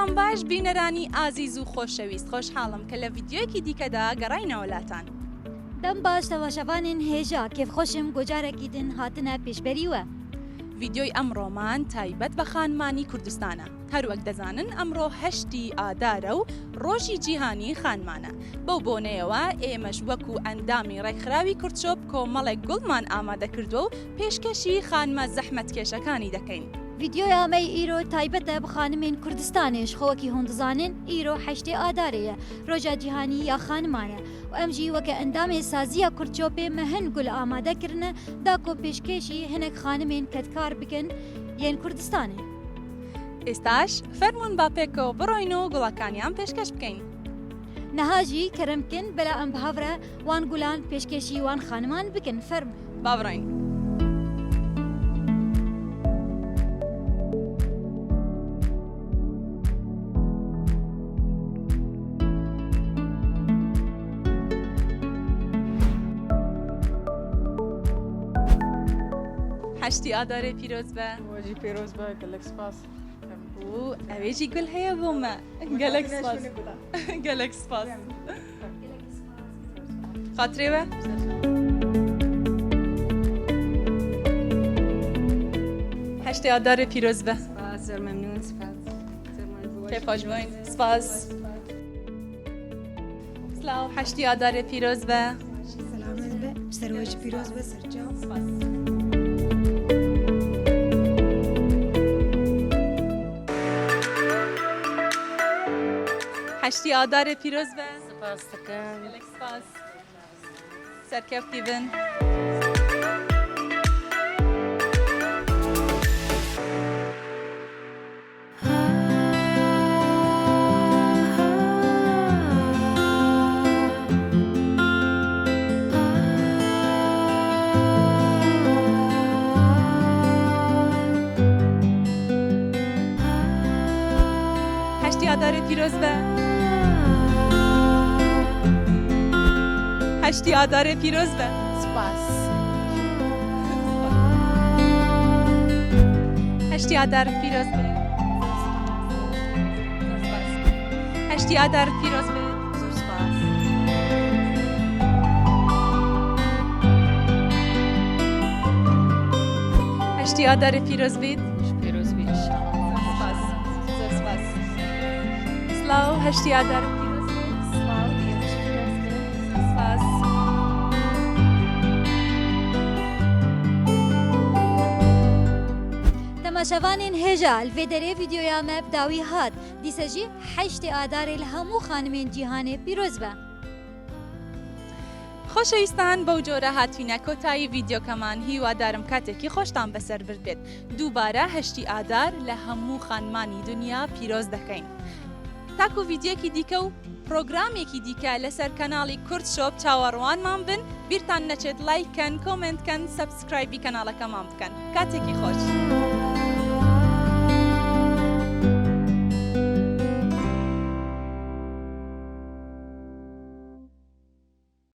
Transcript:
سەڵام باش بینەرانی ئازیز و خۆشەویست خۆشحاڵم کە لە ڤیدیۆیەکی دیکەدا گەڕاینەوەلاتان. دەم باش تەماشەوانین هێژا کێفخۆشم گۆجارێکی دن هاتنە پێشبەریوە. ڤیدیۆی ئەمڕۆمان تایبەت بە خانمانی کوردستانە. هەروەک دەزانن ئەمڕۆ 8 ئادارە و ڕۆژی جیهانی خانمانە. بەو بۆنەیەوە ئێمەش وەکو ئەندامی ڕێکخراوی کورتشۆپ کۆمەڵێک گوڵمان ئامادە کردووە و پێشکەشی خانمە زەحمەتکێشەکانی دەکەین. ڤیدیۆی ئەمەی ئیرۆ تایبەتە بخانمین کوردستانیش خۆوەکی هۆم دەزانن ئیرۆ 8 ئادارەیە ڕۆژە جیهانی یا خانمانە و ئەمژی وەکە ئەندامێ سازیە کورتچۆپێ مەهن گول ئامادەکردنە داکۆ پێشکێشی هەنێک خانمێن کەتکار بکەن یەن کوردستانێ. ئێستاش فەرمونون با پێکەوە بڕۆین و گوڵەکانیان پێشکەش بکەین. نەهاژی کەرمکن بەلا ئەم بەهاورە وان گولان پێشکێشی وان خانمان بکەن فەرم با بڕۆین. هەشتی ئادارێ پیرۆز بە وەجی پێرۆز بە گەلێک سپاس و ئەوێژی گول هەیە بۆمە گەلێک سپاس گەلێک سپاس خاترێوە هەشتی ئادارێ پیرۆز بە زۆر مەمنون سپاس کێفاش بووین سپاس سلااو هەشتی ئادارێ پیرۆز بە سلامت بە سەرۆژی پیرۆز بە سەرچاو سپاس هەشتی ئادارێ پیرۆز بە سپاس دەکەم گەلێک سپاس سەرکەفتی بن هەشتی ئادارێ پیرۆز بە هەشتی ئادارێ پیرۆز بە سپاس هەشتی ئادارت پیرۆز بێ هەشتی ئادارت پیرۆز بێ زۆر سپاس هەشتی ئادارێ پیرۆز بیت پێرۆز بی سپاس زۆر سپاس سلااو هەشتی ئادارت پیرۆز بێ سلااو سپاس تەماشەوانین هێژا لێ دەرێ ڤیدیۆیامە بداوی هات دیسەژی 8 ئادارێ لە هەموو خانمێن جیهانێ پیرۆز بە. خۆشەویستان بەو جۆرە هاتوینە کۆتایی ڤیدیۆکەمان هیوادارم کاتێکی خۆشتان بەسەر برد بێت. دووبارە هەشتی ئادار لە هەموو خانمانی دنیا پیرۆز دەکەین. تاکو ڤیدیۆکی دیکە و پرۆگرامێکی دیکە لەسەر کەناڵی کورتشۆپ چاوەڕوانمان بن بیرتان نەچێت لایکەن کۆمنتکەن سەبسکرایبی کەناڵەکەمان بکەن. کاتێکی خۆش.